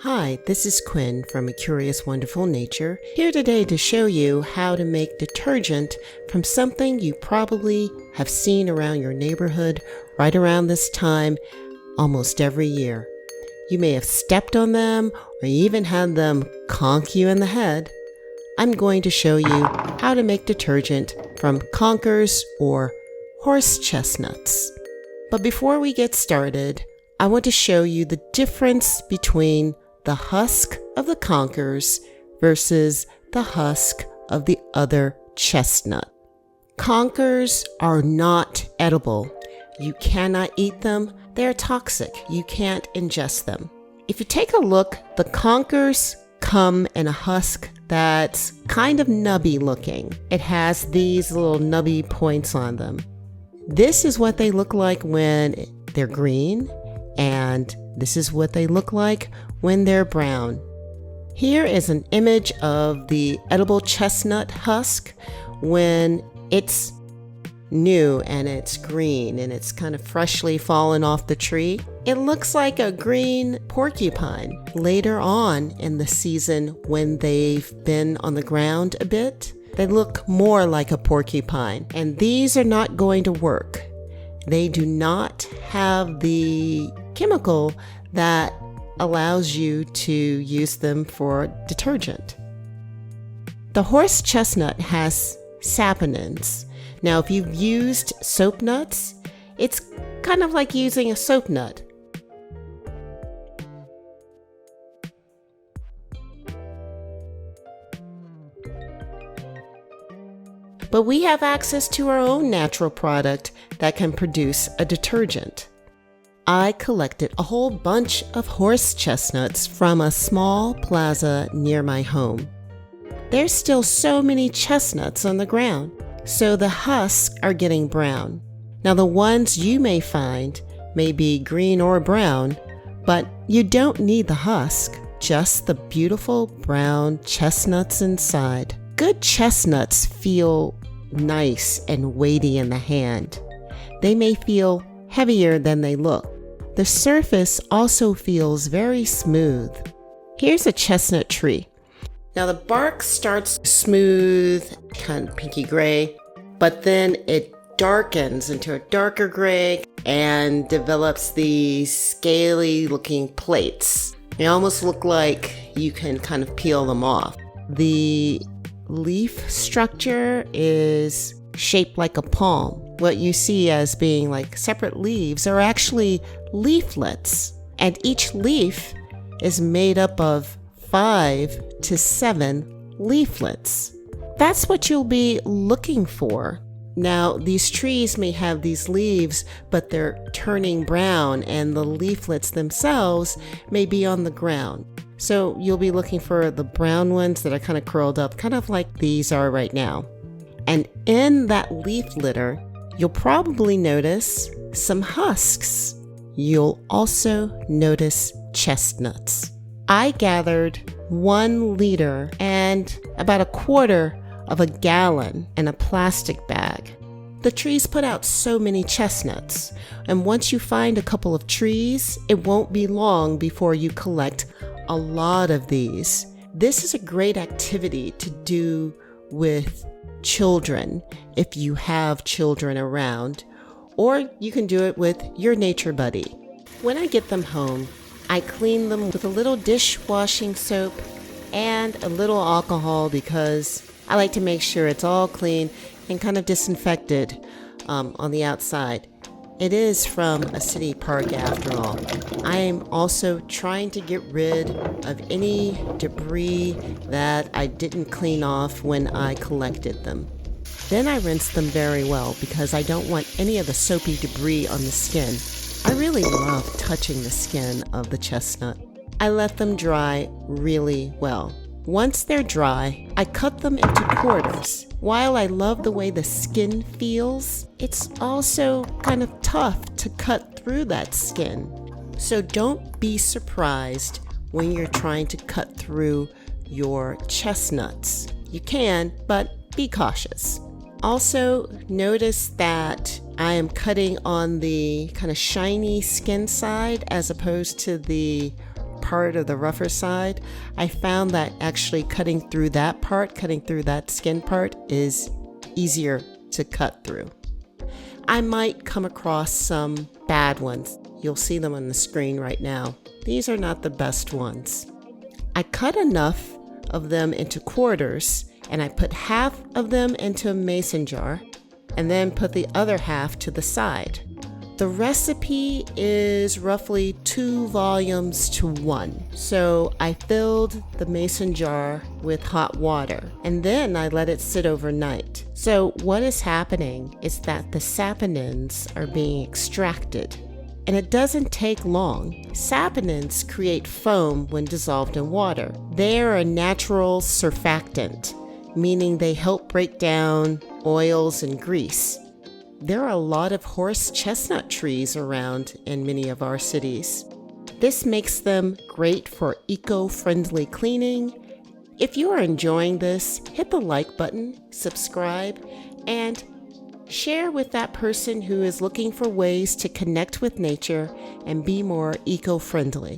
Hi, this is Quinn from A Curious Wonderful Nature, here today to show you how to make detergent from something you probably have seen around your neighborhood right around this time almost every year. You may have stepped on them or even had them conk you in the head. I'm going to show you how to make detergent from conkers or horse chestnuts. But before we get started, I want to show you the difference between the husk of the conkers versus the husk of the other chestnut. Conkers are not edible. You cannot eat them. They are toxic. You can't ingest them. If you take a look, the conkers come in a husk that's kind of nubby looking. It has these little nubby points on them. This is what they look like when they're green, and this is what they look like when they're brown. Here is an image of the edible chestnut husk when it's new and it's green and it's kind of freshly fallen off the tree. It looks like a green porcupine. Later on in the season, when they've been on the ground a bit, they look more like a porcupine, and these are not going to work. They do not have the chemical that allows you to use them for detergent. The horse chestnut has saponins. Now, if you've used soap nuts, it's kind of like using a soap nut. But we have access to our own natural product that can produce a detergent. I collected a whole bunch of horse chestnuts from a small plaza near my home. There's still so many chestnuts on the ground, so the husks are getting brown. Now, the ones you may find may be green or brown, but you don't need the husk, just the beautiful brown chestnuts inside. Good chestnuts feel nice and weighty in the hand. They may feel heavier than they look. The surface also feels very smooth. Here's a chestnut tree. Now the bark starts smooth, kind of pinky gray, but then it darkens into a darker gray and develops these scaly looking plates. They almost look like you can kind of peel them off. The leaf structure is shaped like a palm. What you see as being like separate leaves are actually leaflets, and each leaf is made up of 5 to 7 leaflets. That's what you'll be looking for. Now, these trees may have these leaves, but they're turning brown, and the leaflets themselves may be on the ground. So you'll be looking for the brown ones that are kind of curled up, kind of like these are right now. And in that leaf litter, you'll probably notice some husks. You'll also notice chestnuts. I gathered 1 liter and about 1/4 of a gallon in a plastic bag. The trees put out so many chestnuts, and once you find a couple of trees, it won't be long before you collect a lot of these. This is a great activity to do with children if you have children around, or you can do it with your nature buddy. When I get them home, I clean them with a little dishwashing soap and a little alcohol because I like to make sure it's all clean and kind of disinfected on the outside. It is from a city park after all. I am also trying to get rid of any debris that I didn't clean off when I collected them. Then I rinse them very well because I don't want any of the soapy debris on the skin. I really love touching the skin of the chestnut. I let them dry really well. Once they're dry, I cut them into quarters. While I love the way the skin feels, it's also kind of tough to cut through that skin. So don't be surprised when you're trying to cut through your chestnuts. You can, but be cautious. Also, notice that I am cutting on the kind of shiny skin side as opposed to the part of the rougher side, I found that actually cutting through that skin part is easier to cut through. I might come across some bad ones. You'll see them on the screen right now. These are not the best ones. I cut enough of them into quarters, and I put half of them into a mason jar and then put the other half to the side. The recipe is roughly 2 volumes to 1. So I filled the mason jar with hot water and then I let it sit overnight. So what is happening is that the saponins are being extracted, and it doesn't take long. Saponins create foam when dissolved in water. They are a natural surfactant, meaning they help break down oils and grease. There are a lot of horse chestnut trees around in many of our cities. This makes them great for eco-friendly cleaning. If you are enjoying this, hit the like button, subscribe, and share with that person who is looking for ways to connect with nature and be more eco-friendly.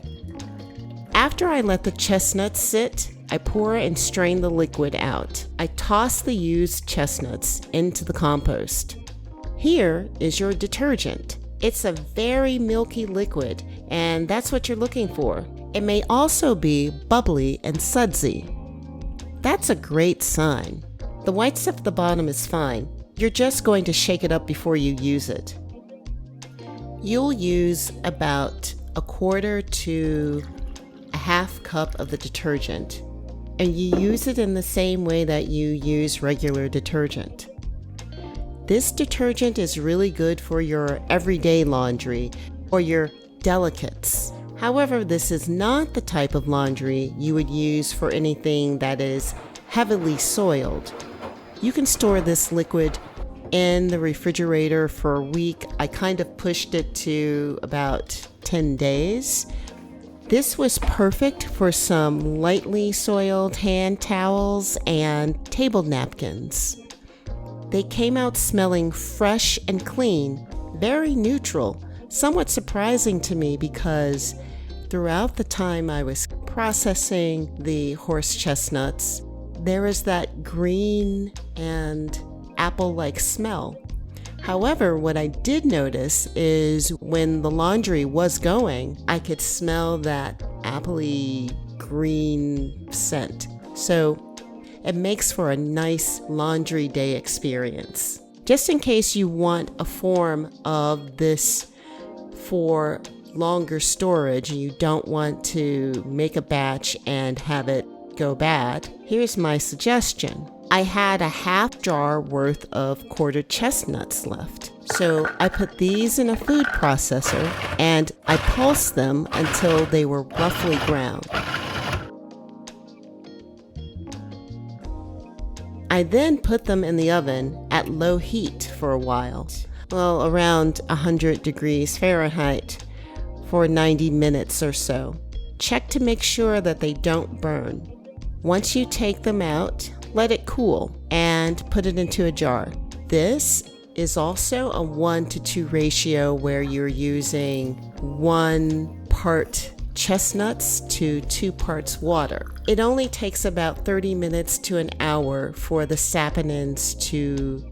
After I let the chestnuts sit, I pour and strain the liquid out. I toss the used chestnuts into the compost. Here is your detergent. It's a very milky liquid, and that's what you're looking for. It may also be bubbly and sudsy. That's a great sign. The white stuff at the bottom is fine. You're just going to shake it up before you use it. You'll use about 1/4 to 1/2 cup of the detergent, and you use it in the same way that you use regular detergent. This detergent is really good for your everyday laundry or your delicates. However, this is not the type of laundry you would use for anything that is heavily soiled. You can store this liquid in the refrigerator for a week. I kind of pushed it to about 10 days. This was perfect for some lightly soiled hand towels and table napkins. They came out smelling fresh and clean, very neutral, somewhat surprising to me because throughout the time I was processing the horse chestnuts, there is that green and apple-like smell. However, what I did notice is when the laundry was going, I could smell that appley green scent. So it makes for a nice laundry day experience. Just in case you want a form of this for longer storage and you don't want to make a batch and have it go bad, here's my suggestion. I had a 1/2 jar worth of quartered chestnuts left. So I put these in a food processor and I pulsed them until they were roughly ground. I then put them in the oven at low heat for a while, around 100 degrees Fahrenheit for 90 minutes or so. Check to make sure that they don't burn. Once you take them out, let it cool and put it into a jar. This is also a 1-to-2 ratio where you're using 1 part chestnuts to 2 parts water. It only takes about 30 minutes to an hour for the saponins to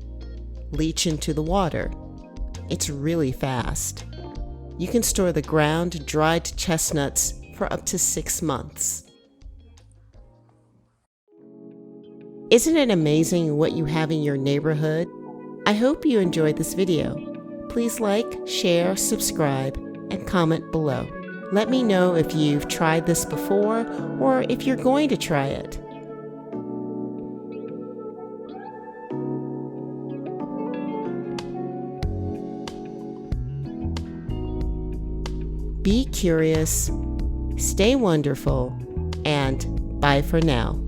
leach into the water. It's really fast. You can store the ground dried chestnuts for up to 6 months. Isn't it amazing what you have in your neighborhood? I hope you enjoyed this video. Please like, share, subscribe, and comment below. Let me know if you've tried this before or if you're going to try it. Be curious, stay wonderful, and bye for now.